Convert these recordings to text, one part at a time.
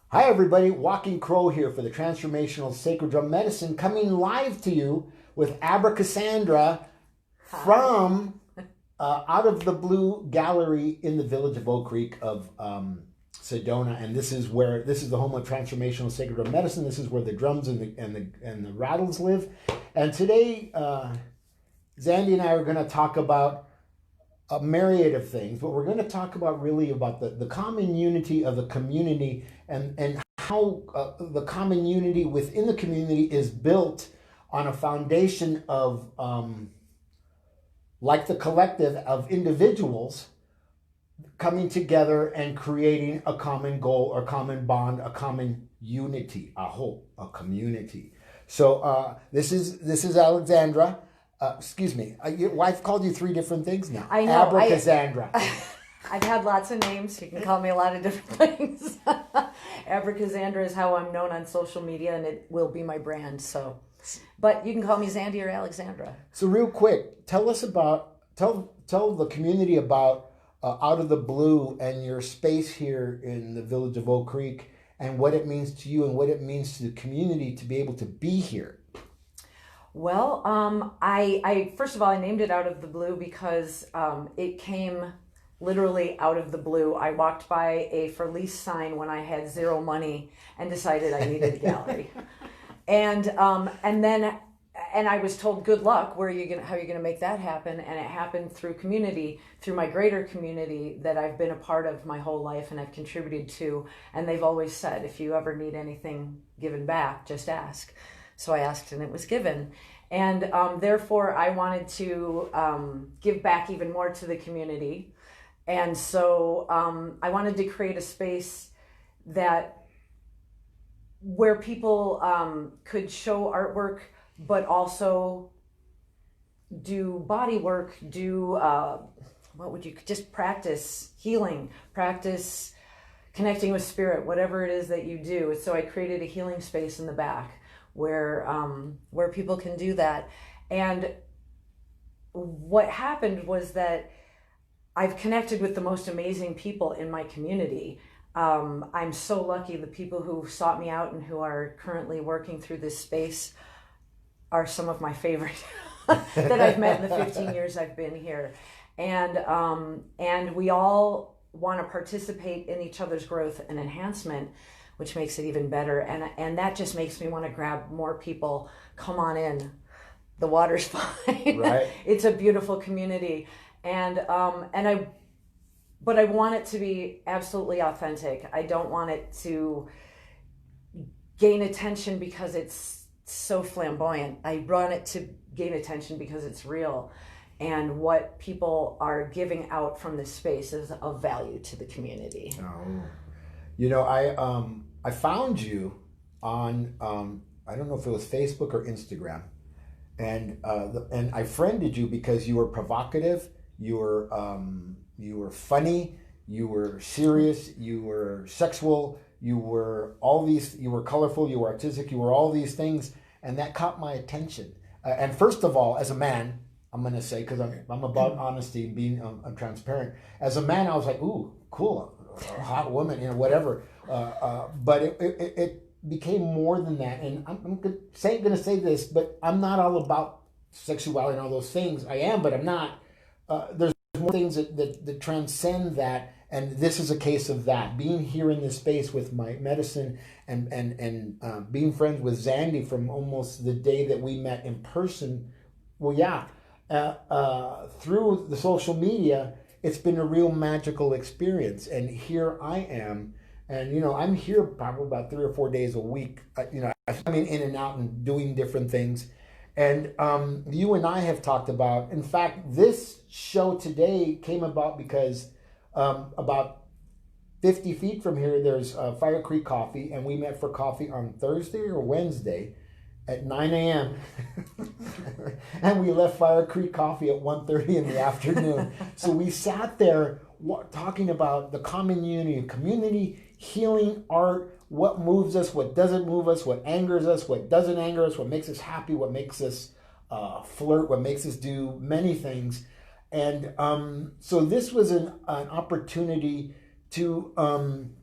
Hi, everybody. Walking Crow here for the Transformational Sacred Drum Medicine, coming live to you with Abra Caxandra Hi. from Out of the Blue Gallery in the village of Oak Creek of Sedona, and this is the home of Transformational Sacred Drum Medicine. This is where the drums and the rattles live. And today, Zandy and I are going to talk about a myriad of things, but we're going to talk about really about the common unity of the community and how the common unity within the community is built on a foundation of like the collective of individuals coming together and creating a common goal or common bond, a common unity, a hope, a community. So this is Alexandra. Excuse me. Your wife called you three different things now. I know. Abra Caxandra. I've had lots of names. You can call me a lot of different things. Abra Caxandra is how I'm known on social media, and it will be my brand. So, but you can call me Zandy or Alexandra. So real quick, tell the community about Out of the Blue and your space here in the village of Oak Creek and what it means to you and what it means to the community to be able to be here. Well, I first of all, I named it Out of the Blue because it came literally out of the blue. I walked by a for lease sign when I had zero money and decided I needed a gallery. And I was told, good luck, how are you gonna make that happen? And it happened through community, through my greater community that I've been a part of my whole life and I've contributed to. And they've always said, if you ever need anything given back, just ask. So I asked and it was given. And therefore I wanted to give back even more to the community. And so I wanted to create a space where people could show artwork, but also do body work, just practice healing, practice connecting with spirit, whatever it is that you do. So I created a healing space in the back where people can do that. And what happened was that I've connected with the most amazing people in my community. I'm so lucky. The people who sought me out and who are currently working through this space are some of my favorite that I've met in the 15 years I've been here. And we all want to participate in each other's growth and enhancement, which makes it even better. And that just makes me want to grab more people. Come on in. The water's fine. Right. It's a beautiful community. But I want it to be absolutely authentic. I don't want it to gain attention because it's so flamboyant. I want it to gain attention because it's real. And what people are giving out from this space is of value to the community. Oh. You know, I found you on I don't know if it was Facebook or Instagram, and I friended you because you were provocative, you were funny, you were serious, you were sexual, you were colorful, you were artistic, you were all these things, and that caught my attention. And first of all, as a man, I'm going to say, because I'm about honesty and being transparent. As a man, I was like, ooh, cool, a hot woman, whatever. But it became more than that. And I'm going to say this, but I'm not all about sexuality and all those things. I am, but I'm not. There's more things that transcend that. And this is a case of that. Being here in this space with my medicine and being friends with Zandy from almost the day that we met in person. Well, yeah. Through the social media, it's been a real magical experience. And here I am. And, I'm here probably about 3 or 4 days a week. I'm in and out and doing different things. And you and I have talked about, in fact, this show today came about because about 50 feet from here, there's Fire Creek Coffee. And we met for coffee on Thursday or Wednesday at 9 a.m. And we left Fire Creek Coffee at 1:30 in the afternoon. So we sat there talking about the common unity, community, healing, art, what moves us, what doesn't move us, what angers us, what doesn't anger us, what makes us happy, what makes us flirt, what makes us do many things. And so this was an opportunity to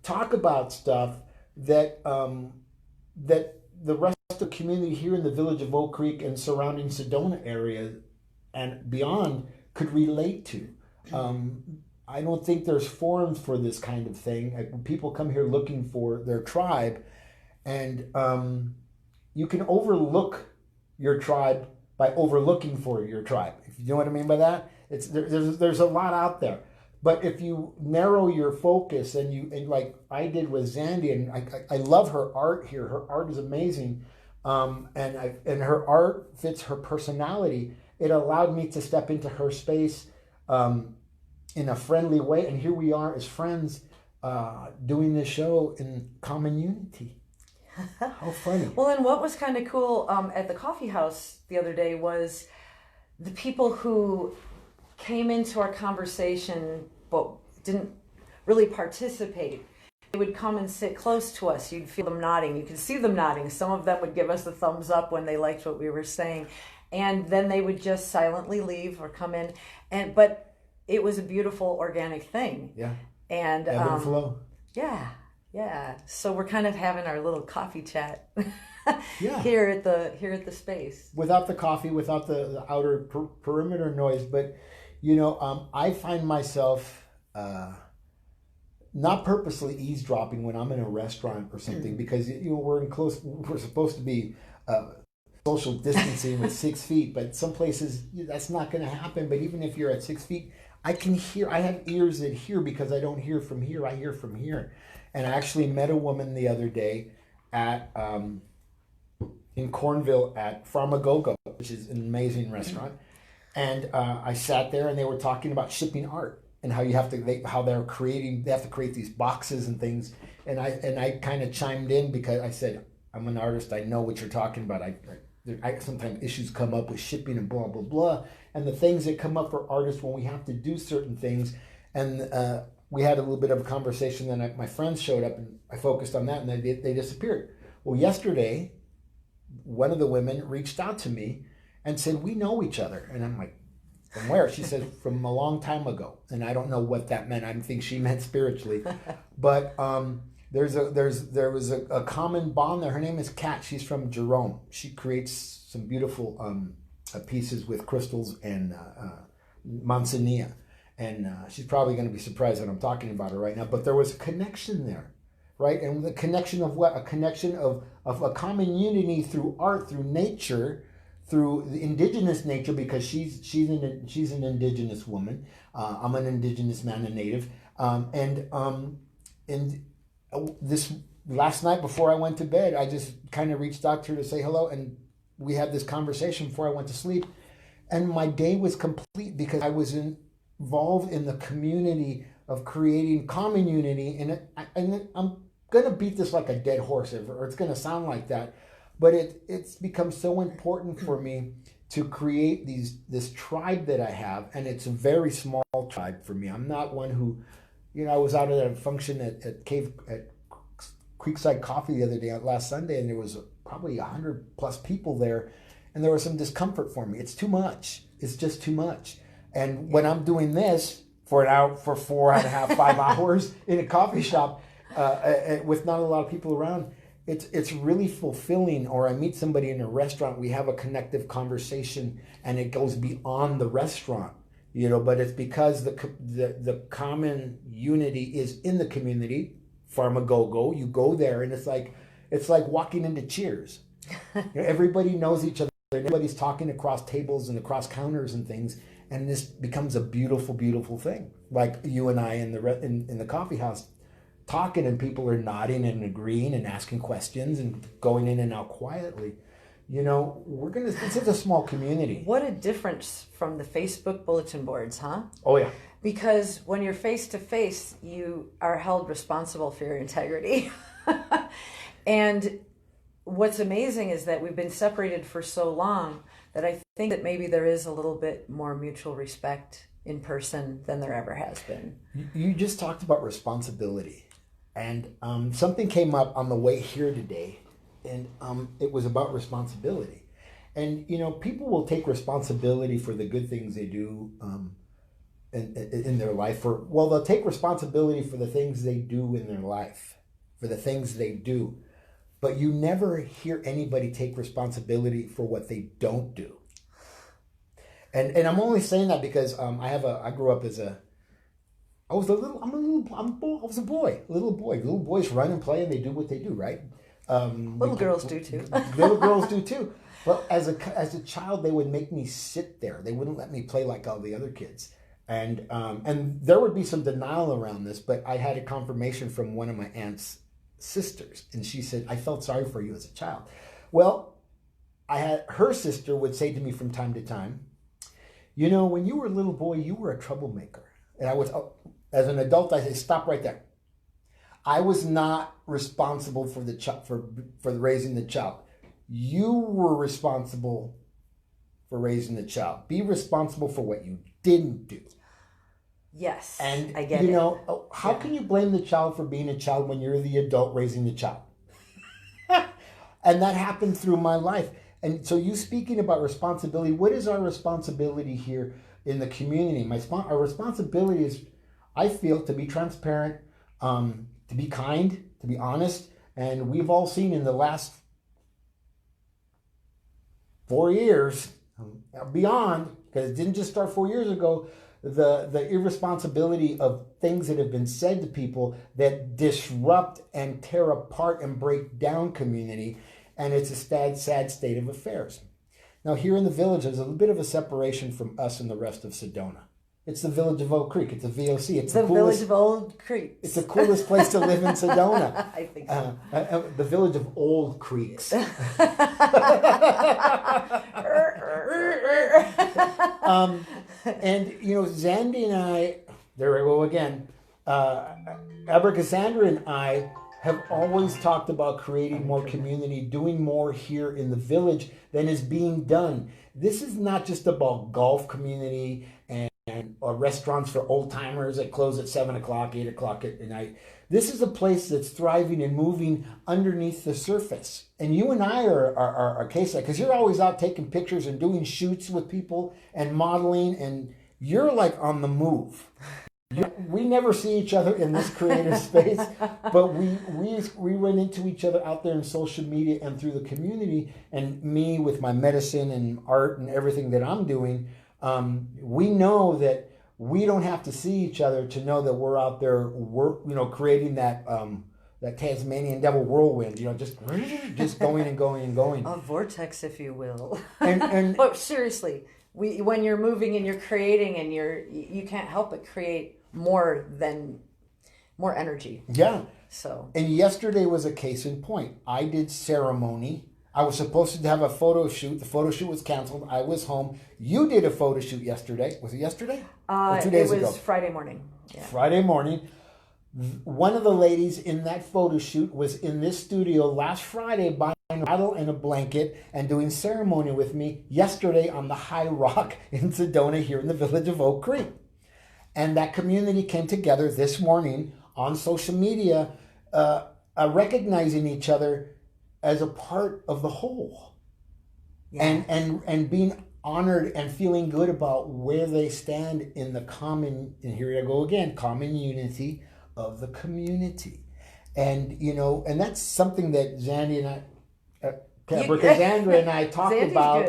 talk about stuff that the rest of the community here in the village of Oak Creek and surrounding Sedona area and beyond could relate to. I don't think there's forums for this kind of thing. People come here looking for their tribe, and you can overlook your tribe by overlooking for your tribe. If you know what I mean by that, there's a lot out there. But if you narrow your focus and like I did with Zandy, and I love her art here. Her art is amazing, and her art fits her personality. It allowed me to step into her space in a friendly way, and here we are as friends doing this show in common unity. How funny! Well, and what was kind of cool at the coffee house the other day was the people who came into our conversation but didn't really participate. They would come and sit close to us. You'd feel them nodding. You could see them nodding. Some of them would give us the thumbs up when they liked what we were saying. And then they would just silently leave or come in. But it was a beautiful organic thing. Yeah. And ebb and flow. Yeah. So we're kind of having our little coffee chat yeah. here at the space. Without the coffee, without the outer perimeter noise. But, I find myself not purposely eavesdropping when I'm in a restaurant or something, because we're supposed to be social distancing with 6 feet, but some places that's not going to happen. But even if you're at 6 feet, I can hear. I have ears that hear, because I don't hear from here. I hear from here. And I actually met a woman the other day at in Cornville at Farmagogo, which is an amazing restaurant. And I sat there, and they were talking about shipping art and how they have to create these boxes and things. And I kind of chimed in, because I said, I'm an artist. I know what you're talking about. I sometimes issues come up with shipping and blah, blah, blah. And the things that come up for artists when we have to do certain things. And we had a little bit of a conversation. Then my friends showed up, and I focused on that, and they disappeared. Well, yesterday, one of the women reached out to me and said, we know each other. And I'm like, from where? She said, from a long time ago. And I don't know what that meant. I think she meant spiritually. But there was a common bond there. Her name is Kat. She's from Jerome. She creates some beautiful pieces with crystals and manzanilla. And she's probably going to be surprised that I'm talking about her right now. But there was a connection there, right? And the connection of what? A connection of a common unity through art, through nature, through the indigenous nature, because she's an indigenous woman. I'm an indigenous man, a native. And this last night before I went to bed, I just kind of reached out to her to say hello, and we had this conversation before I went to sleep. And my day was complete, because I was involved in the community of creating common unity. And I'm going to beat this like a dead horse, or it's going to sound like that. But it's become so important for me to create this tribe that I have. And it's a very small tribe for me. I'm not one who, I was out at a function at Creekside Coffee the other day, last Sunday, and there was probably 100 plus people there. And there was some discomfort for me. It's too much. It's just too much. And when I'm doing this for an hour, for 4.5, 5 hours in a coffee shop with not a lot of people around, it's really fulfilling. Or I meet somebody in a restaurant, we have a connective conversation, and it goes beyond the restaurant, but it's because the common unity is in the community. Farmagogo, you go there, and it's like walking into Cheers. Everybody knows each other. Everybody's talking across tables and across counters and things, and this becomes a beautiful, beautiful thing. Like you and I in the coffee house talking, and people are nodding and agreeing and asking questions and going in and out quietly. This is a small community. What a difference from the Facebook bulletin boards, huh? Oh yeah. Because when you're face to face, you are held responsible for your integrity. And what's amazing is that we've been separated for so long that I think that maybe there is a little bit more mutual respect in person than there ever has been. You just talked about responsibility. And something came up on the way here today, and it was about responsibility. And, people will take responsibility for the good things they do in their life. They'll take responsibility for the things they do in their life. for the things they do, but you never hear anybody take responsibility for what they don't do. And I'm only saying that because I grew up as I was a boy. Little boy. Little boys run and play and they do what they do, right? Little girls do too. Little girls do too. Well, as a child, they would make me sit there. They wouldn't let me play like all the other kids. And there would be some denial around this, but I had a confirmation from one of my aunt's sisters, and she said, I felt sorry for you as a child. Well, her sister would say to me from time to time, you know, when you were a little boy, you were a troublemaker. And I was, as an adult, I say, stop right there. I was not responsible for for raising the child. You were responsible for raising the child. Be responsible for what you didn't do. Yes, and I get it. You know, how can you blame the child for being a child when you're the adult raising the child? And that happened through my life. And so you speaking about responsibility, what is our responsibility here in the community? Our responsibility is, I feel, to be transparent, to be kind, to be honest. And we've all seen in the last 4 years, beyond, because it didn't just start 4 years ago, the irresponsibility of things that have been said to people that disrupt and tear apart and break down community. And it's a sad state of affairs. Now, here in the village, there's a little bit of a separation from us and the rest of Sedona. It's the village of Oak Creek. It's a VOC. It's the village of Old Creek. It's the coolest place to live in Sedona. I think so. The village of Old Creeks. And, you know, Zandy and I, there I go again, Abra, Caxandra and I have always talked about creating more community, doing more here in the village than is being done. This is not just about golf community and restaurants for old timers that close at 7 o'clock, 8 o'clock at night. This is a place that's thriving and moving underneath the surface. And you and I are a case because you're always out taking pictures and doing shoots with people and modeling, and you're like on the move. We never see each other in this creative space, but we run into each other out there in social media and through the community. And me with my medicine and art and everything that I'm doing, we know that we don't have to see each other to know that we're out there, creating that Tasmanian devil whirlwind, just going and going and going. A vortex, if you will. And but seriously, when you're moving and you're creating and you can't help but create more energy. Yeah. So. And yesterday was a case in point. I did ceremony. I was supposed to have a photo shoot. The photo shoot was canceled. I was home. You did a photo shoot yesterday. Was it yesterday? Or 2 days ago? It was Friday morning. Yeah. Friday morning. One of the ladies in that photo shoot was in this studio last Friday buying a bottle and a blanket and doing ceremony with me yesterday on the High Rock in Sedona here in the village of Oak Creek. And that community came together this morning on social media, recognizing each other as a part of the whole. Yeah. And being honored and feeling good about where they stand in the common, and here I go again, common unity of the community. And, and that's something that Zandy and Caxandra and I talked about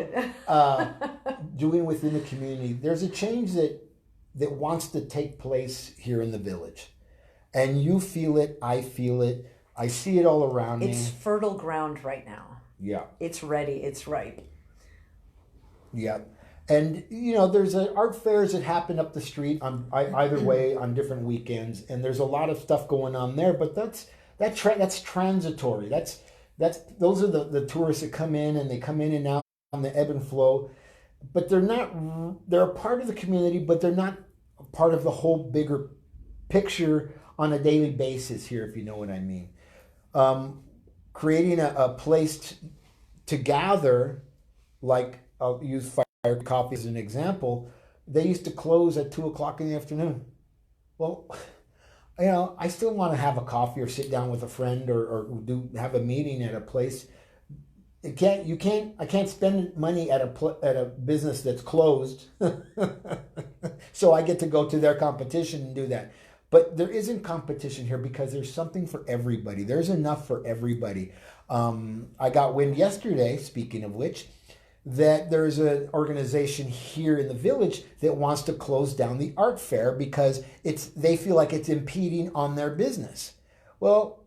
doing within the community. There's a change that wants to take place here in the village. And you feel it, I feel it, I see it all around me. It's fertile ground right now. Yeah. It's ready, it's ripe. Yeah. And, there's art fairs that happen up the street on either way on different weekends. And there's a lot of stuff going on there, but that's transitory. Those are the tourists that come in, and they come in and out on the ebb and flow. But they're a part of the community, but they're not a part of the whole bigger picture on a daily basis here, if you know what I mean. Creating a place to gather, like I'll use Fire Coffee as an example. They used to close at 2 o'clock in the afternoon. Well, I still want to have a coffee or sit down with a friend or have a meeting at a place. I can't spend money at a business that's closed. So I get to go to their competition and do that. But there isn't competition here because there's something for everybody. There's enough for everybody. I got wind yesterday, speaking of which, that there's an organization here in the village that wants to close down the art fair because they feel like it's impeding on their business. Well,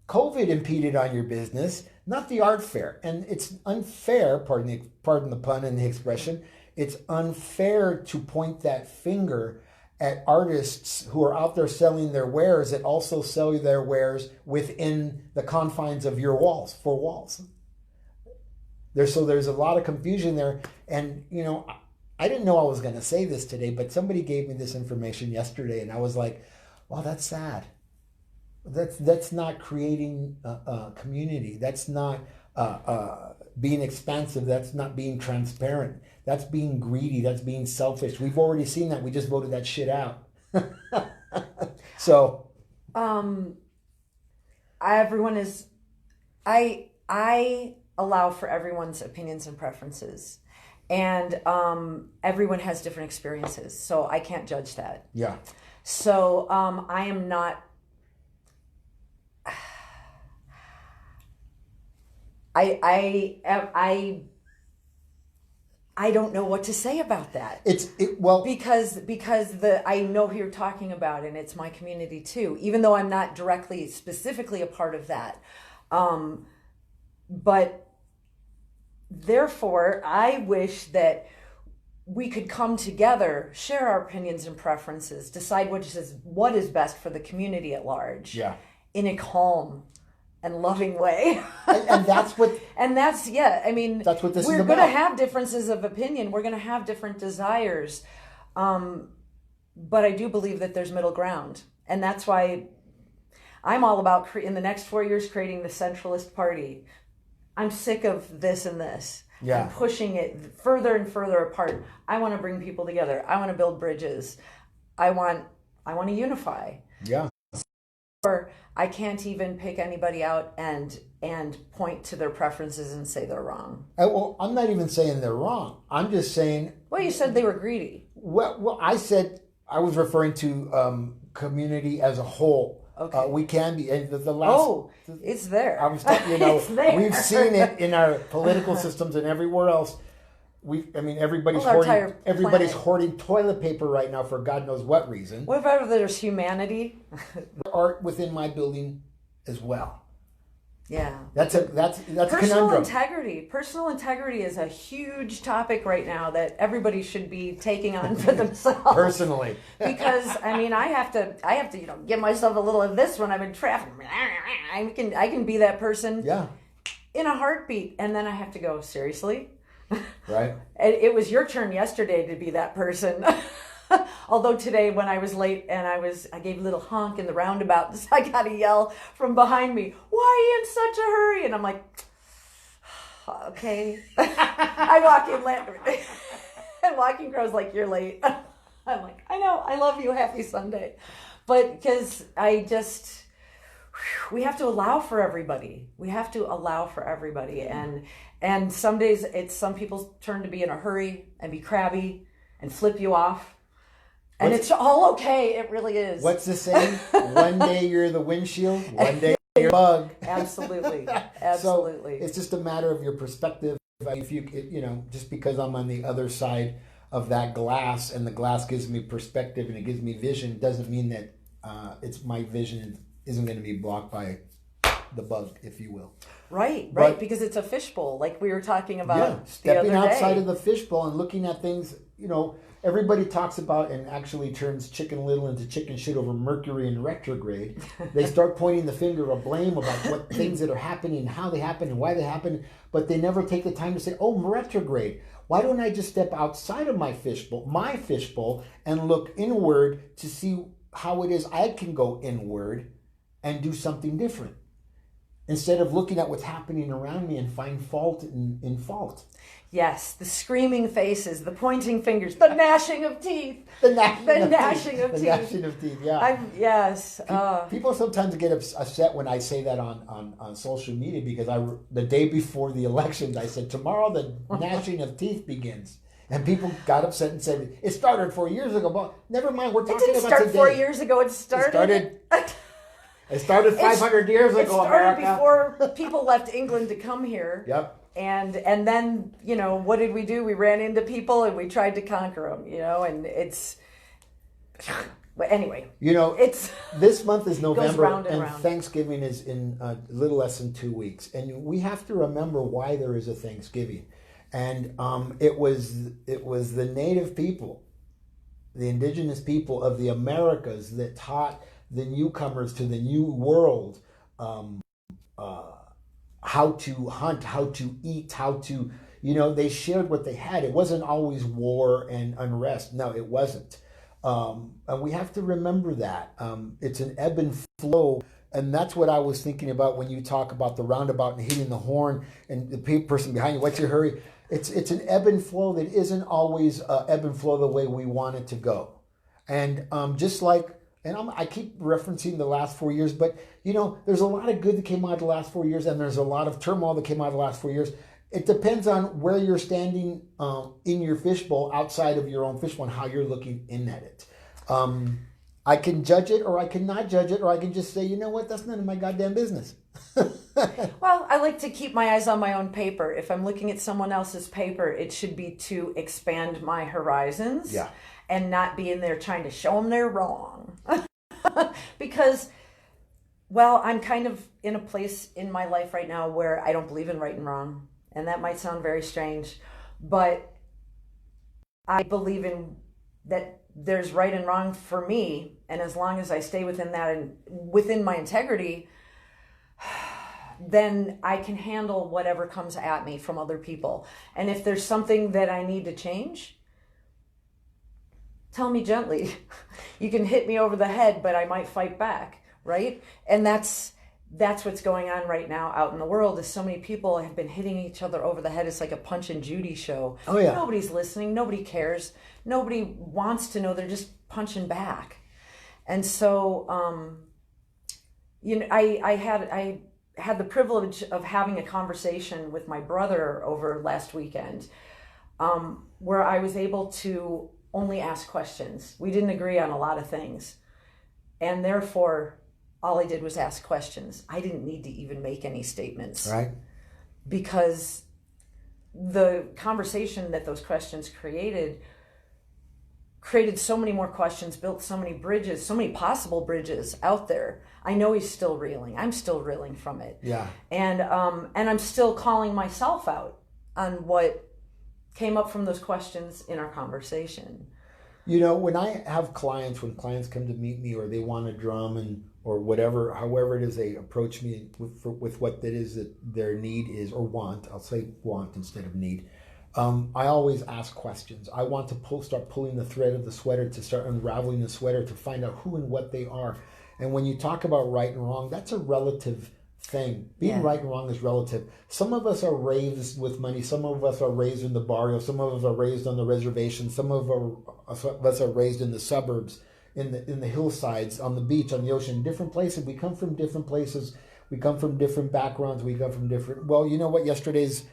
COVID impeded on your business, not the art fair. And it's unfair, pardon the pun and the expression, it's unfair to point that finger at artists who are out there selling their wares that also sell their wares within the confines of your walls, four walls. There's a lot of confusion there. And, I didn't know I was going to say this today, but somebody gave me this information yesterday, and I was like, wow, that's sad. That's not creating a community. That's not being expansive. That's not being transparent. That's being greedy. That's being selfish. We've already seen that. We just voted that shit out. So, I allow for everyone's opinions and preferences, and everyone has different experiences, so I can't judge that. Yeah. So I am not. I don't know what to say about that. Because I know who you're talking about, and it's my community too. Even though I'm not specifically a part of that, but therefore, I wish that we could come together, share our opinions and preferences, decide what is best for the community at large. Yeah. In a calm and loving way. and that's what... that's what this is about. We're going to have differences of opinion. We're going to have different desires. But I do believe that there's middle ground. And that's why I'm all about, in the next 4 years, creating the centralist party. I'm sick of this and this. Yeah. And pushing it further and further apart. I want to bring people together. I want to build bridges. I want to unify. Yeah. Or I can't even pick anybody out and point to their preferences and say they're wrong. Well, I'm not even saying they're wrong. I'm just saying... Well, you said they were greedy. Well, I said I was referring to community as a whole. Okay. We can be, and the last... Oh, it's there. I was talking, It's there. We've seen it in our political systems and everywhere else. Everybody's hoarding toilet paper right now for God knows what reason. What if there's humanity? Art within my building as well. Yeah. That's a conundrum. Personal integrity is a huge topic right now that everybody should be taking on for themselves. Personally. Because I have to give myself a little of this when I'm in traffic. I can be that person. Yeah. In a heartbeat, and then I have to go, seriously? Right. It was your turn yesterday to be that person. Although today when I was late and I gave a little honk in the roundabout, so I got a yell from behind me, "Why are you in such a hurry?" And I'm like, okay. I walk in and Walking Crow's like, "You're late." I'm like, I know, I love you, happy Sunday. But because we have to allow for everybody. And some days it's some people's turn to be in a hurry and be crabby and flip you off. And it's all okay. It really is. What's the saying? One day you're the windshield, one day you're a bug. Absolutely. So it's just a matter of your perspective. If just because I'm on the other side of that glass and the glass gives me perspective and it gives me vision, doesn't mean that my vision isn't going to be blocked by the bug, if you will. Right, because it's a fishbowl, like we were talking about the other day. Stepping outside of the fishbowl and looking at things, everybody talks about and actually turns Chicken Little into chicken shit over Mercury in retrograde. They start pointing the finger of blame about what things that are happening and how they happen and why they happen, but they never take the time to say, oh, retrograde. Why don't I just step outside of my fishbowl, and look inward to see how it is I can go inward and do something different, instead of looking at what's happening around me and find fault in fault. Yes, the screaming faces, the pointing fingers, the gnashing of teeth. The gnashing of teeth, yeah. Yes. People sometimes get upset when I say that on social media, because the day before the elections I said, tomorrow the gnashing of teeth begins. And people got upset and said, it started 4 years ago. But never mind, we're talking about today. It didn't start 4 years ago. It started 500 years ago, It started America. before people left England to come here. Yep. And then, what did we do? We ran into people and we tried to conquer them, and it's... But anyway, it's this month is November, round and round. Thanksgiving is in a little less than 2 weeks, and we have to remember why there is a Thanksgiving, and it was the native people, the indigenous people of the Americas that taught the newcomers to the new world how to hunt, how to eat, how to they shared what they had. It wasn't always war and unrest. No, it wasn't. And we have to remember that. It's an ebb and flow. And that's what I was thinking about when you talk about the roundabout and hitting the horn and the person behind you, what's your hurry? It's an ebb and flow that isn't always ebb and flow the way we want it to go. And just like, I keep referencing the last 4 years, but there's a lot of good that came out of the last 4 years, and there's a lot of turmoil that came out of the last 4 years. It depends on where you're standing in your fishbowl, outside of your own fishbowl, and how you're looking in at it. I can judge it, or I can not judge it, or I can just say, you know what, that's none of my goddamn business. Well, I like to keep my eyes on my own paper. If I'm looking at someone else's paper, it should be to expand my horizons. Yeah. And not be in there trying to show them they're wrong. Because, I'm kind of in a place in my life right now where I don't believe in right and wrong. And that might sound very strange, but I believe in that there's right and wrong for me. And as long as I stay within that and within my integrity, then I can handle whatever comes at me from other people. And if there's something that I need to change, tell me gently. You can hit me over the head, but I might fight back, right? And that's what's going on right now out in the world, is so many people have been hitting each other over the head. It's like a Punch and Judy show. Oh, yeah. Nobody's listening. Nobody cares. Nobody wants to know. They're just punching back. And so, I had the privilege of having a conversation with my brother over last weekend, where I was able to only ask questions. We didn't agree on a lot of things. And therefore, all I did was ask questions. I didn't need to even make any statements. Right. Because the conversation that those questions created so many more questions, built so many bridges, so many possible bridges out there. I know he's still reeling. I'm still reeling from it. Yeah. And I'm still calling myself out on what came up from those questions in our conversation. When I have clients, when clients come to meet me, or they want a drum or whatever, however it is they approach me with what it is that their need is, or want, I'll say want instead of need. I always ask questions. I want to start pulling the thread of the sweater, to start unraveling the sweater, to find out who and what they are. And when you talk about right and wrong, that's a relative thing. Being right and wrong is relative. Some of us are raised with money. Some of us are raised in the barrio. Some of us are raised on the reservation. Some of us are raised in the suburbs, in the hillsides, on the beach, on the ocean, different places. We come from different places. We come from different backgrounds. We come from different... Well, you know what? Yesterday's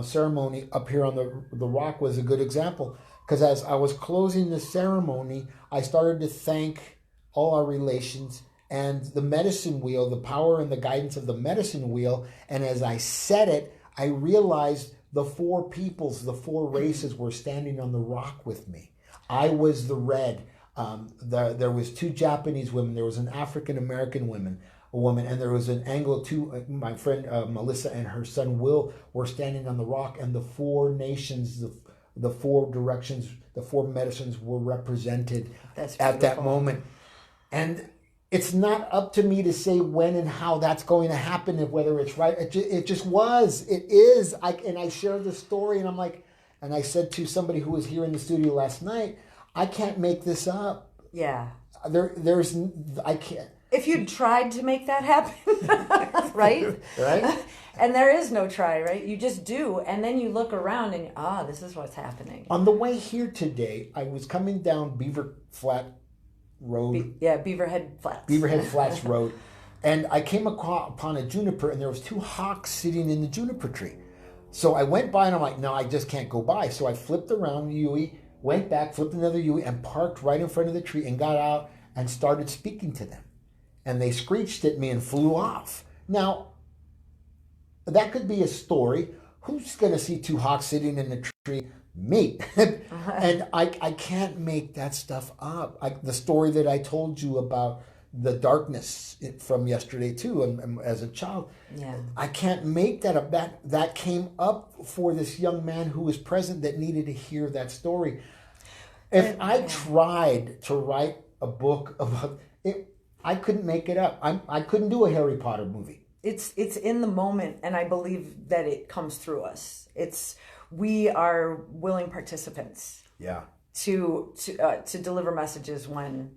ceremony up here on the rock was a good example. Because as I was closing the ceremony, I started to thank all our relations and the medicine wheel, the power and the guidance of the medicine wheel. And as I said it, I realized the four peoples, the four races were standing on the rock with me. I was the red. There was two Japanese women. There was an African American woman, and there was an Anglo too. My friend Melissa and her son Will were standing on the rock, and the four nations, the four directions, the four medicines were represented at that moment. And it's not up to me to say when and how that's going to happen, and whether it's right. It just was. It is. And I shared the story, and I'm like, and I said to somebody who was here in the studio last night, I can't make this up. Yeah. I can't. If you tried to make that happen, right? Right. And there is no try, right? You just do, and then you look around and this is what's happening. On the way here today, I was coming down Beaver Flat Road. Beaverhead Flats. Beaverhead Flats Road. And I came upon a juniper, and there was two hawks sitting in the juniper tree. So I went by and I'm like, no, I just can't go by. So I flipped around the Yui, went back, flipped another Yui, and parked right in front of the tree and got out and started speaking to them. And they screeched at me and flew off. Now, that could be a story. Who's going to see two hawks sitting in the tree? Me. And I can't make that stuff up. The story that I told you about the darkness from yesterday too, and as a child, yeah, I can't make that up. That came up for this young man who was present that needed to hear that story. If I tried to write a book about it, I couldn't make it up. I couldn't do a Harry Potter movie. It's in the moment, and I believe that it comes through us. We are willing participants. Yeah. To deliver messages when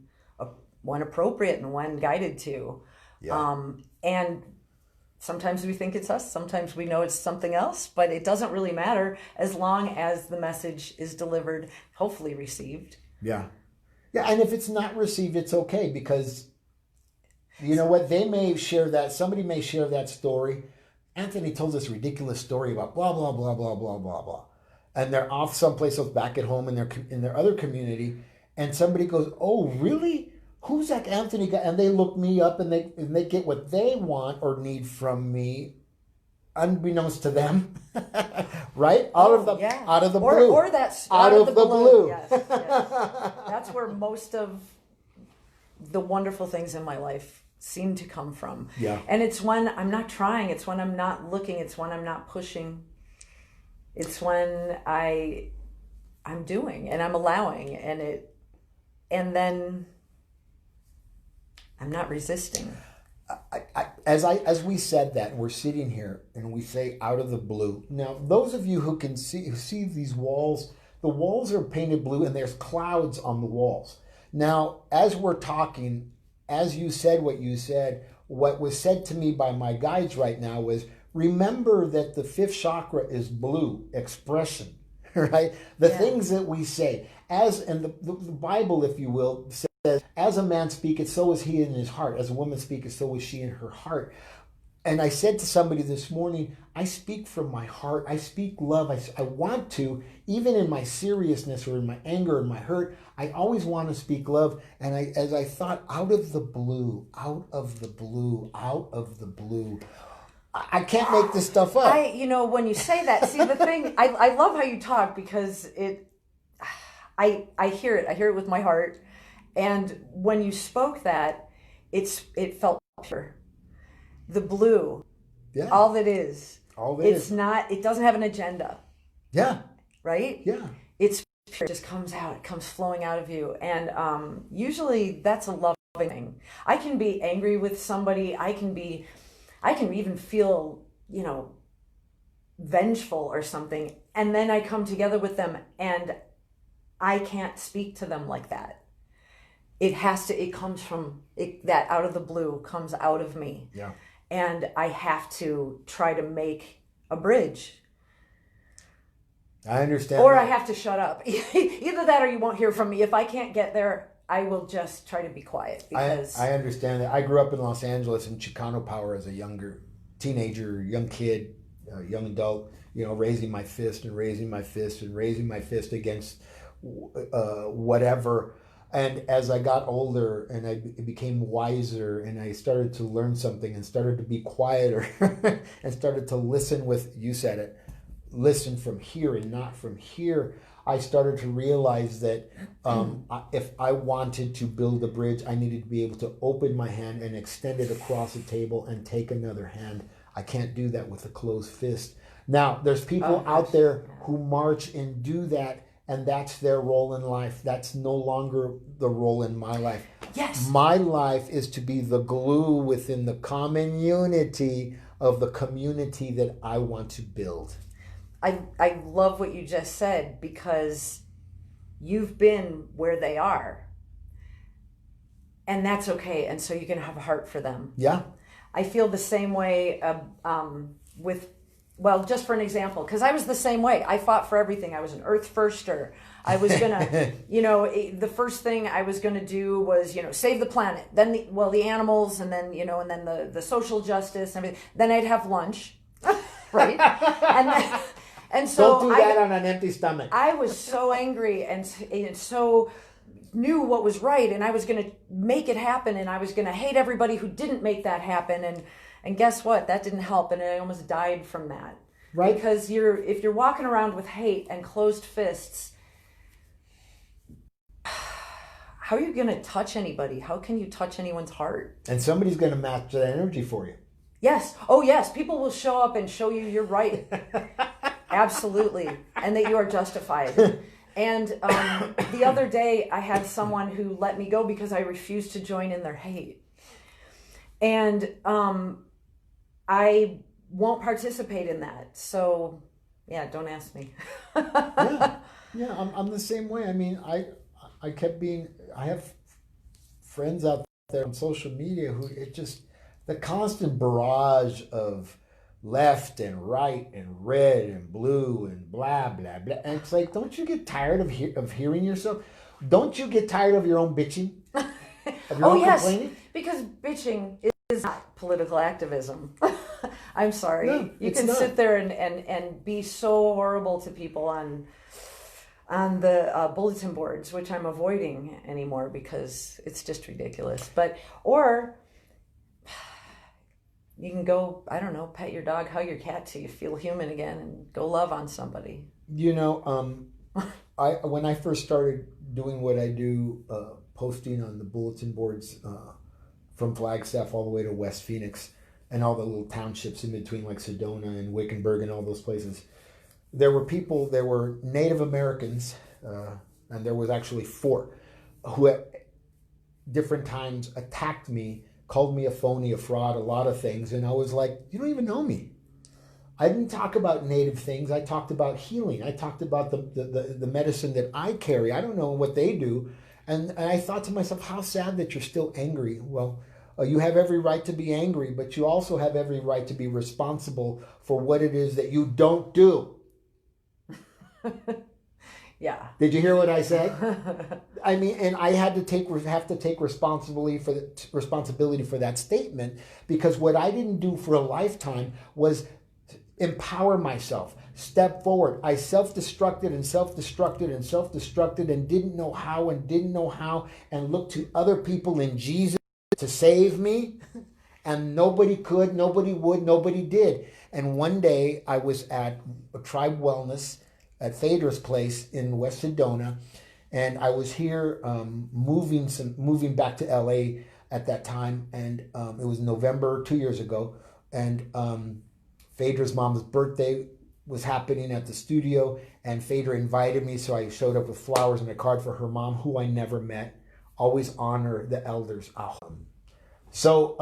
appropriate and when guided to. Yeah. And sometimes we think it's us, sometimes we know it's something else, but it doesn't really matter as long as the message is delivered, hopefully received. Yeah. Yeah, and if it's not received, it's okay, because you know what? Somebody may share that story. Anthony told this ridiculous story about blah, blah, blah, blah, blah, blah, blah. And they're off someplace else back at home in their other community. And somebody goes, oh, really? Who's that Anthony guy? And they look me up and they get what they want or need from me, unbeknownst to them. Right? Out of the blue. Or that's out of the blue. Yes. That's where most of the wonderful things in my life seem to come from. Yeah. And it's when I'm not trying, it's when I'm not looking, it's when I'm not pushing. It's when I'm doing and I'm allowing, and then I'm not resisting. As we said that, we're sitting here and we say out of the blue. Now, those of you who see these walls, the walls are painted blue and there's clouds on the walls. Now, as we're talking, as you said what you said, what was said to me by my guides right now was, remember that the fifth chakra is blue, expression, right? The things that we say, and the Bible, if you will, says, as a man speaketh, so is he in his heart. As a woman speaketh, so is she in her heart. And I said to somebody this morning, I speak from my heart. I speak love. I want to, even in my seriousness or in my anger and my hurt, I always want to speak love. And as I thought, out of the blue, out of the blue, out of the blue, I can't make this stuff up. When you say that, see the thing, I love how you talk, because I hear it. I hear it with my heart. And when you spoke that, it felt pure. The blue, all that is. It's not, it doesn't have an agenda. Yeah. Right? Yeah. It's pure. It just comes out. It comes flowing out of you. And usually that's a loving thing. I can be angry with somebody. I can even feel, vengeful or something. And then I come together with them and I can't speak to them like that. It comes from, that out of the blue comes out of me. Yeah. And I have to try to make a bridge. I understand. Or I have to shut up. Either that or you won't hear from me. If I can't get there, I will just try to be quiet. Because I understand that. I grew up in Los Angeles in Chicano power as a younger teenager, young kid, young adult, raising my fist and raising my fist and raising my fist against whatever. And as I got older and I became wiser and I started to learn something and started to be quieter and started to listen you said it, listen from here and not from here, I started to realize that if I wanted to build a bridge, I needed to be able to open my hand and extend it across the table and take another hand. I can't do that with a closed fist. Now, there's people out there who march and do that, and that's their role in life. That's no longer the role in my life. Yes. My life is to be the glue within the common unity of the community that I want to build. I love what you just said, because you've been where they are. And that's okay. And so you can have a heart for them. Yeah. I feel the same way just for an example, because I was the same way. I fought for everything. I was an earth firster. I was going to, the first thing I was going to do was, save the planet. Then, the animals, and then, and then the social justice and everything. Then I'd have lunch. right? And so don't do that on an empty stomach. I was so angry and so knew what was right, and I was going to make it happen, and I was going to hate everybody who didn't make that happen. And guess what? That didn't help, and I almost died from that. Right. Because if you're walking around with hate and closed fists, how are you going to touch anybody? How can you touch anyone's heart? And somebody's going to match that energy for you. Yes. Oh, yes. People will show up and show you you're right. Absolutely. And that you are justified. And the other day, I had someone who let me go because I refused to join in their hate. And I won't participate in that. So, yeah, don't ask me. Yeah, I'm the same way. I mean, I have friends out there on social media who the constant barrage of left and right and red and blue and blah, blah, blah. And it's like, don't you get tired of hearing yourself? Don't you get tired of your own bitching? Of your own complaining? Because bitching is not political activism. I'm sorry. No, you can sit there and be so horrible to people on the bulletin boards, which I'm avoiding anymore because it's just ridiculous. Or you can go, I don't know, pet your dog, hug your cat till you feel human again, and go love on somebody. You know, when I first started doing what I do, posting on the bulletin boards from Flagstaff all the way to West Phoenix and all the little townships in between, like Sedona and Wickenburg and all those places, there were Native Americans, and there was actually 4, who at different times attacked me, called me a phony, a fraud, a lot of things. And I was like, you don't even know me. I didn't talk about Native things. I talked about healing. I talked about the medicine that I carry. I don't know what they do. And I thought to myself, how sad that you're still angry. Well, you have every right to be angry, but you also have every right to be responsible for what it is that you don't do. Yeah. Did you hear what I said? I mean, and I have to take responsibility for that statement, because what I didn't do for a lifetime was empower myself, step forward. I self-destructed and didn't know how and looked to other people in Jesus to save me, and nobody could, nobody would, nobody did. And one day I was at a Tribe Wellness at Phaedra's place in West Sedona, and I was here moving back to LA at that time, and it was November 2 years ago, and Phaedra's mom's birthday was happening at the studio, and Phaedra invited me, so I showed up with flowers and a card for her mom, who I never met. Always honor the elders. So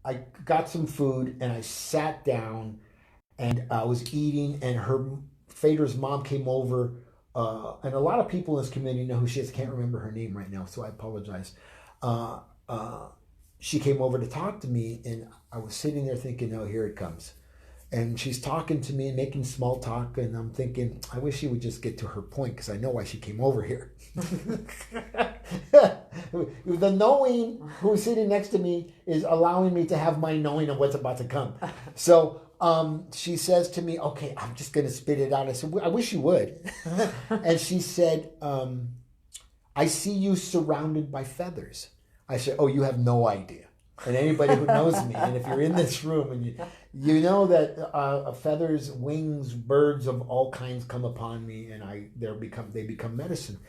I got some food and I sat down and I was eating, and Phaedra's mom came over, and a lot of people in this community know who she is. I can't remember her name right now, so I apologize. She came over to talk to me, and I was sitting there thinking, oh, here it comes. And she's talking to me and making small talk, and I'm thinking, I wish she would just get to her point, because I know why she came over here. The knowing who's sitting next to me is allowing me to have my knowing of what's about to come. So she says to me, okay, I'm just going to spit it out. I said, I wish you would. And she said, I see you surrounded by feathers. I said, oh, you have no idea. And anybody who knows me, and if you're in this room, and you know that feathers, wings, birds of all kinds come upon me, and they become medicine.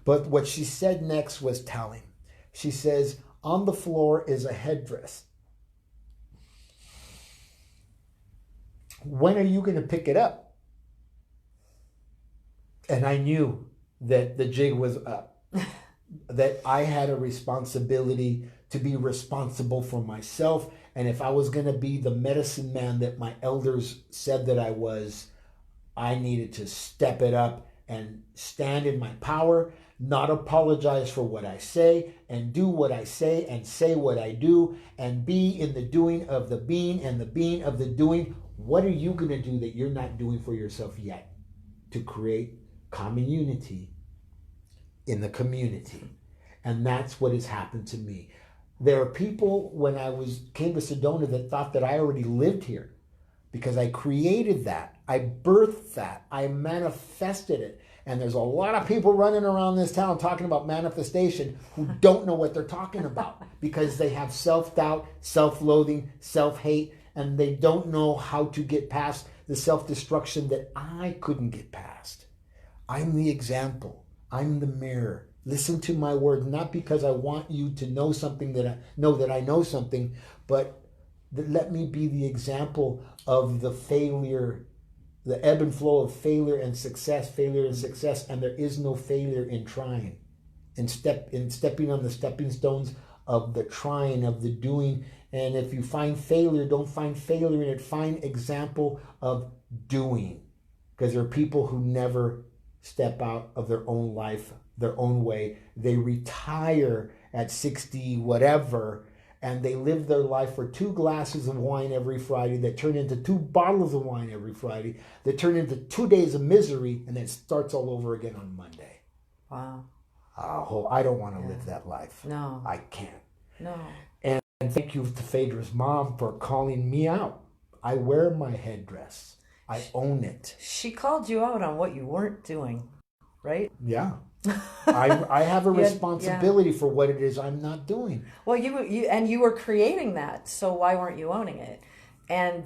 But what she said next was telling. She says, on the floor is a headdress. When are you going to pick it up? And I knew that the jig was up, that I had a responsibility to be responsible for myself. And if I was going to be the medicine man that my elders said that I was, I needed to step it up and stand in my power, not apologize for what I say, and do what I say, and say what I do, and be in the doing of the being and the being of the doing. What are you going to do that you're not doing for yourself yet to create common unity in the community? And that's what has happened to me. There are people, when I came to Sedona, that thought that I already lived here. because I created that. I birthed that. I manifested it. And there's a lot of people running around this town talking about manifestation who don't know what they're talking about because they have self-doubt, self-loathing, self-hate, and they don't know how to get past the self-destruction that I couldn't get past. I'm the example. I'm the mirror. Listen to my words, not because I want you to know something that I know something, but let me be the example of the failure, the ebb and flow of failure and success, and there is no failure in trying, in stepping on the stepping stones of the trying, of the doing. And if you find failure, don't find failure in it, find example of doing, because there are people who never step out of their own life, their own way. They retire at 60 whatever, and they live their life for 2 glasses of wine every Friday that turn into 2 bottles of wine every Friday that turn into 2 days of misery, and then it starts all over again on Monday. Wow. I don't want to live that life. No. I can't. No. And thank you to Phaedra's mom for calling me out. I wear my headdress. I own it. She called you out on what you weren't doing, right? Yeah. I have a responsibility for what it is I'm not doing. Well, you were creating that, so why weren't you owning it? And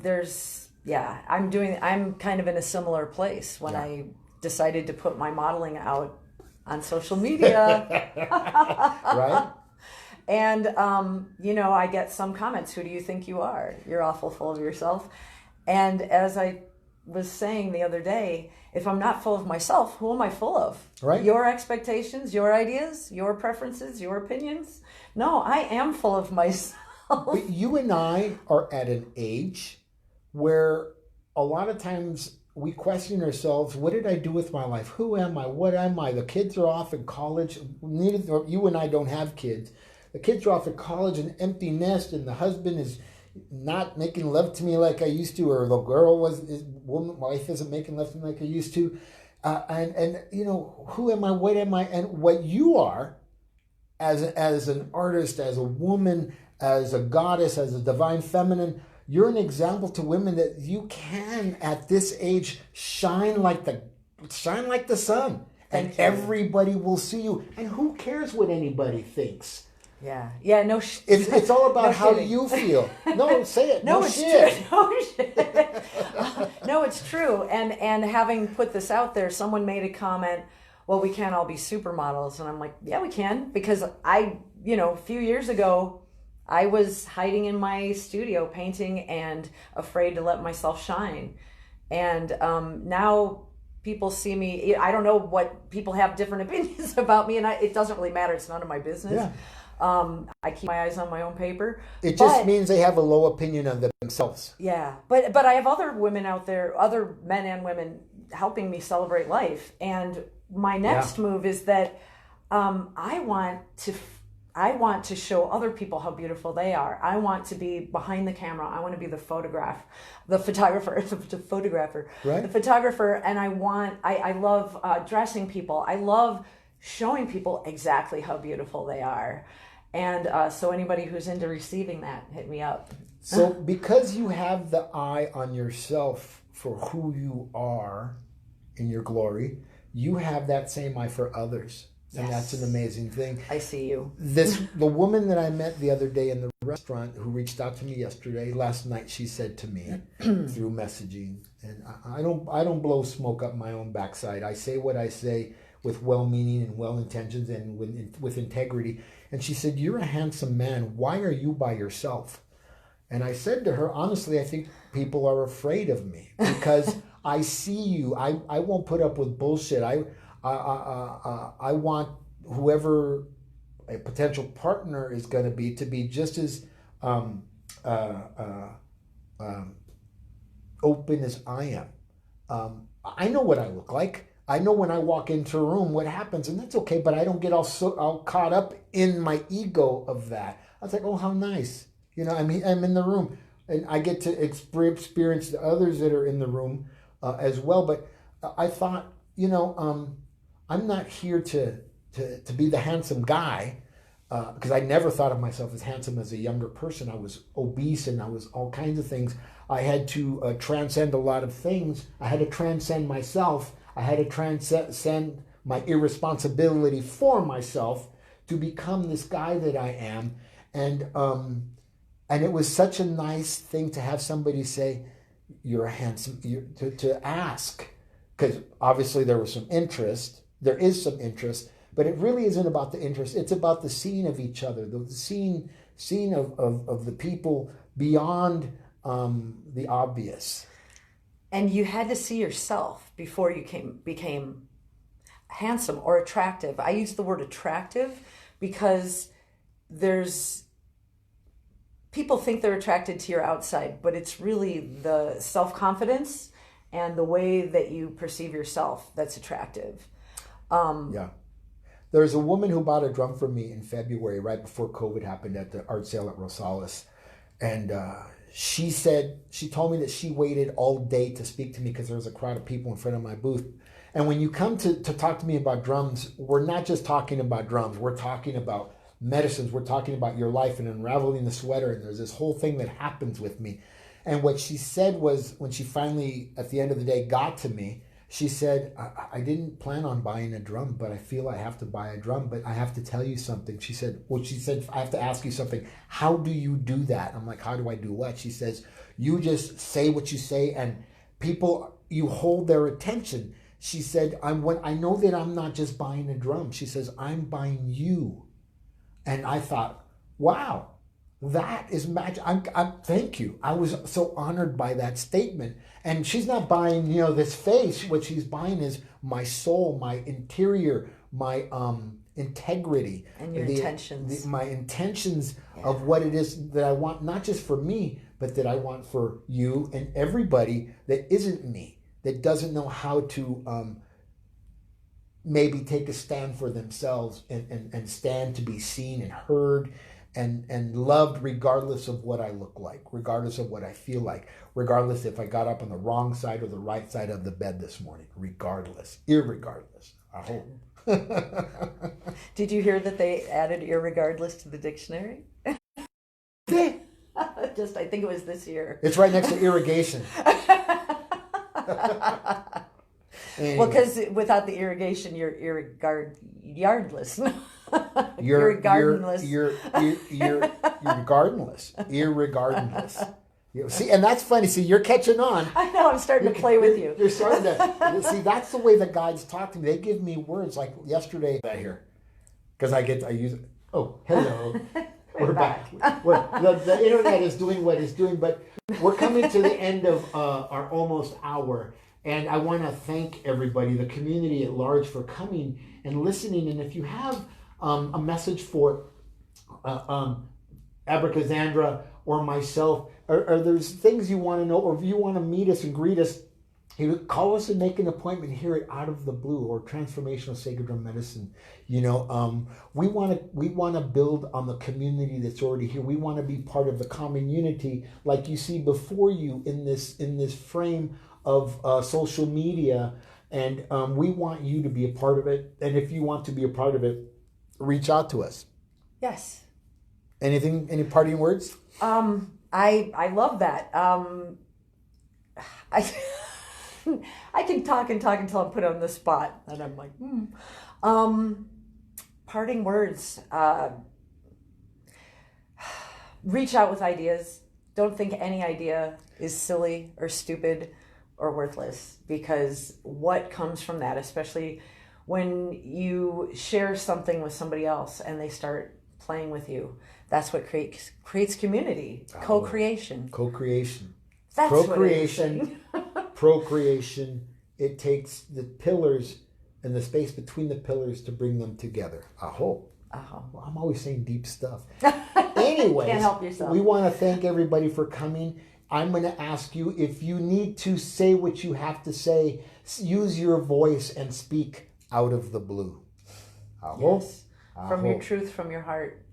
I'm kind of in a similar place when I decided to put my modeling out on social media. Right? And I get some comments, who do you think you are? You're awful full of yourself. And as I was saying the other day, if I'm not full of myself, who am I full of? Right. Your expectations, your ideas, your preferences, your opinions? No, I am full of myself. But you and I are at an age where a lot of times we question ourselves, what did I do with my life? Who am I? What am I? The kids are off in college. You and I don't have kids. The kids are off at college, an empty nest, and the husband is not making love to me like I used to, or the wife isn't making love to me like I used to. And who am I? What am I? And what you are as an artist, as a woman, as a goddess, as a divine feminine, you're an example to women that you can, at this age, shine like the sun. And everybody will see you. And who cares what anybody thinks? Yeah. No. It's all about no how kidding. you feel. No, say it. No, No it's shit. true. No shit. No, it's true. And having put this out there, someone made a comment, well, we can't all be supermodels. And I'm like, yeah, we can. Because a few years ago, I was hiding in my studio painting and afraid to let myself shine. And now people see me. I don't know what people have different opinions about me, and it doesn't really matter. It's none of my business. Yeah. I keep my eyes on my own paper. It just means they have a low opinion of themselves. Yeah, but I have other women out there, other men and women, helping me celebrate life. And my next move is that I want to show other people how beautiful they are. I want to be behind the camera. I want to be the photographer, right. And I love dressing people. I love showing people exactly how beautiful they are. And so anybody who's into receiving that, hit me up. So because you have the eye on yourself for who you are in your glory, you have that same eye for others. And that's an amazing thing. I see you. The woman that I met the other day in the restaurant who reached out to me last night, she said to me through messaging, and I don't blow smoke up my own backside. I say what I say with well-meaning and well-intentions and with integrity. And she said, "You're a handsome man. Why are you by yourself?" And I said to her, honestly, I think people are afraid of me because I see you. I won't put up with bullshit. I want whoever a potential partner is going to be just as open as I am. I know what I look like. I know when I walk into a room what happens, and that's okay, but I don't get all caught up in my ego of that. I was like, oh, how nice. I'm in the room, and I get to experience the others that are in the room as well. But I thought, I'm not here to be the handsome guy. because I never thought of myself as handsome as a younger person. I was obese and I was all kinds of things. I had to transcend a lot of things. I had to transcend myself. I had to transcend my irresponsibility for myself to become this guy that I am. And it was such a nice thing to have somebody say, you're handsome, to ask, because obviously there was some interest. There is some interest, but it really isn't about the interest. It's about the seeing of each other, the seeing of the people beyond the obvious. And you had to see yourself before you became handsome or attractive. I use the word attractive because people think they're attracted to your outside, but it's really the self-confidence and the way that you perceive yourself that's attractive. Yeah. There's a woman who bought a drum from me in February, right before COVID happened, at the art sale at Rosales. And she told me that she waited all day to speak to me because there was a crowd of people in front of my booth. And when you come to talk to me about drums, we're not just talking about drums. We're talking about medicines. We're talking about your life and unraveling the sweater. And there's this whole thing that happens with me. And what she said was, when she finally, at the end of the day, got to me, she said, I didn't plan on buying a drum, but I feel I have to buy a drum, but I have to tell you something. She said, I have to ask you something. How do you do that? I'm like, how do I do what? She says, you just say what you say and people, you hold their attention. She said, I know that I'm not just buying a drum. She says, I'm buying you. And I thought, wow, that is magic. Thank you. I was so honored by that statement. And she's not buying, this face. What she's buying is my soul, my interior, my integrity. And your intentions. My intentions of what it is that I want, not just for me, but that I want for you and everybody that isn't me, that doesn't know how to maybe take a stand for themselves and stand to be seen and heard and loved, regardless of what I look like, regardless of what I feel like, regardless if I got up on the wrong side or the right side of the bed this morning, irregardless, I hope. Did you hear that they added irregardless to the dictionary? I think it was this year. It's right next to irrigation. Anyway. Well, because without the irrigation, you're yardless. You're gardenless. Irregardless. See, and that's funny. See, you're catching on. I know. I'm starting to play with you. You're starting to see. That's the way the guides talk to me. They give me words like yesterday. That here, because I use it. Oh, hello. We're back. The internet is doing what it's doing, but we're coming to the end of our almost hour. And I want to thank everybody, the community at large, for coming and listening. And if you have a message for Abra, Caxandra, or myself, or there's things you want to know, or if you want to meet us and greet us, you call us and make an appointment here at Out of the Blue or Transformational Sacred Drum Medicine. We want to build on the community that's already here. We want to be part of the common unity, like you see before you in this frame of social media, and we want you to be a part of it. And if you want to be a part of it, reach out to us. Yes. Any parting words? I love that. I can talk until I'm put on the spot, and I'm like, parting words. Reach out with ideas. Don't think any idea is silly or stupid or worthless, because what comes from that, especially when you share something with somebody else and they start playing with you, that's what creates community. Co-creation. That's procreation. Procreation. It takes the pillars and the space between the pillars to bring them together. I hope. Well, I'm always saying deep stuff. Anyways, can't help yourself. We want to thank everybody for coming. I'm going to ask you, if you need to say what you have to say, use your voice and speak out of the blue. Yes. From your truth, from your heart.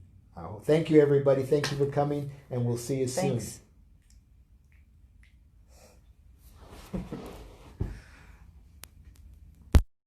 Thank you, everybody. Thank you for coming, and we'll see you soon. Thanks.